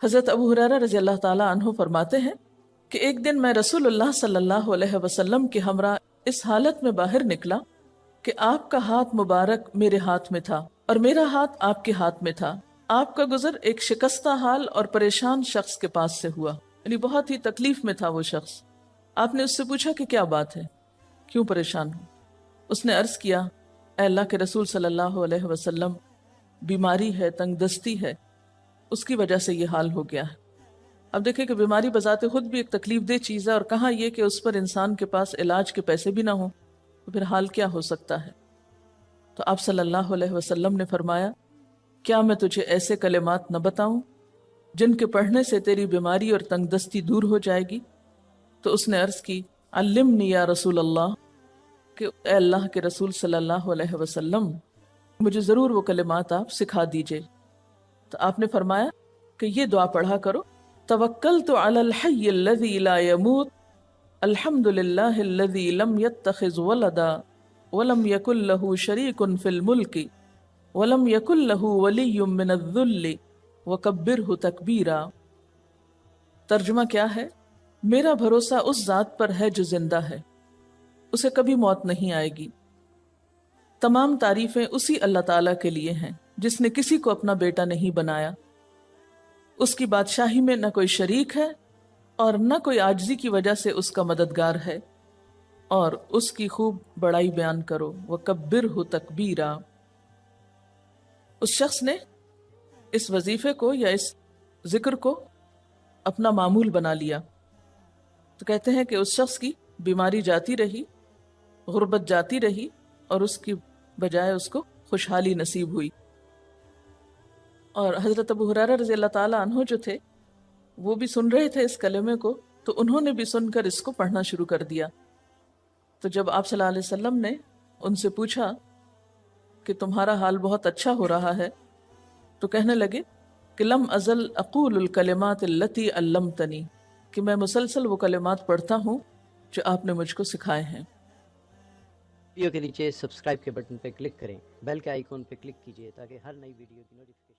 حضرت ابو ہریرہ رضی اللہ تعالیٰ عنہ فرماتے ہیں کہ ایک دن میں رسول اللہ صلی اللہ علیہ وسلم کے ہمراہ اس حالت میں باہر نکلا کہ آپ کا ہاتھ مبارک میرے ہاتھ میں تھا اور میرا ہاتھ آپ کے ہاتھ میں تھا۔ آپ کا گزر ایک شکستہ حال اور پریشان شخص کے پاس سے ہوا، یعنی بہت ہی تکلیف میں تھا وہ شخص۔ آپ نے اس سے پوچھا کہ کیا بات ہے، کیوں پریشان ہو؟ اس نے عرض کیا، اے اللہ کے رسول صلی اللہ علیہ وسلم، بیماری ہے، تنگ دستی ہے، اس کی وجہ سے یہ حال ہو گیا ہے۔ اب دیکھیں کہ بیماری بذات خود بھی ایک تکلیف دہ چیز ہے، اور کہاں یہ کہ اس پر انسان کے پاس علاج کے پیسے بھی نہ ہوں، تو پھر حال کیا ہو سکتا ہے؟ تو آپ صلی اللہ علیہ وسلم نے فرمایا، کیا میں تجھے ایسے کلمات نہ بتاؤں جن کے پڑھنے سے تیری بیماری اور تنگ دستی دور ہو جائے گی؟ تو اس نے عرض کی، علمنی یا رسول اللہ، کہ اے اللہ کے رسول صلی اللہ علیہ وسلم، مجھے ضرور وہ کلمات آپ سکھا دیجئے۔ تو آپ نے فرمایا کہ یہ دعا پڑھا کرو، توکلت علی الحی الذی لا يموت، الحمد للہ الذی لم يتخذ ولدا ولم یکن له شریک فی الملک ولم یکن له ولی من الذل وکبرہ تکبیرا۔ ترجمہ کیا ہے؟ میرا بھروسہ اس ذات پر ہے جو زندہ ہے، اسے کبھی موت نہیں آئے گی۔ تمام تعریفیں اسی اللہ تعالیٰ کے لیے ہیں جس نے کسی کو اپنا بیٹا نہیں بنایا، اس کی بادشاہی میں نہ کوئی شریک ہے اور نہ کوئی عاجزی کی وجہ سے اس کا مددگار ہے، اور اس کی خوب بڑائی بیان کرو، وَكَبِّرْهُ تَكْبِيرًا۔ اس شخص نے اس وظیفے کو یا اس ذکر کو اپنا معمول بنا لیا، تو کہتے ہیں کہ اس شخص کی بیماری جاتی رہی، غربت جاتی رہی، اور اس کی بجائے اس کو خوشحالی نصیب ہوئی۔ اور حضرت ابو ہریرہ رضی اللہ تعالیٰ عنہ جو تھے، وہ بھی سن رہے تھے اس کلمے کو، تو انہوں نے بھی سن کر اس کو پڑھنا شروع کر دیا۔ تو جب آپ صلی اللہ علیہ وسلم نے ان سے پوچھا کہ تمہارا حال بہت اچھا ہو رہا ہے، تو کہنے لگے کہ لم ازل اقول الکلمات التی علمتنی، کہ میں مسلسل وہ کلمات پڑھتا ہوں جو آپ نے مجھ کو سکھائے ہیں۔ ویڈیو کے نیچے سبسکرائب کے بٹن پہ کلک کریں، بیل کے آئیکن پہ کلک کیجئے تاکہ ہر نئی ویڈیو کی نوٹیفیکیشن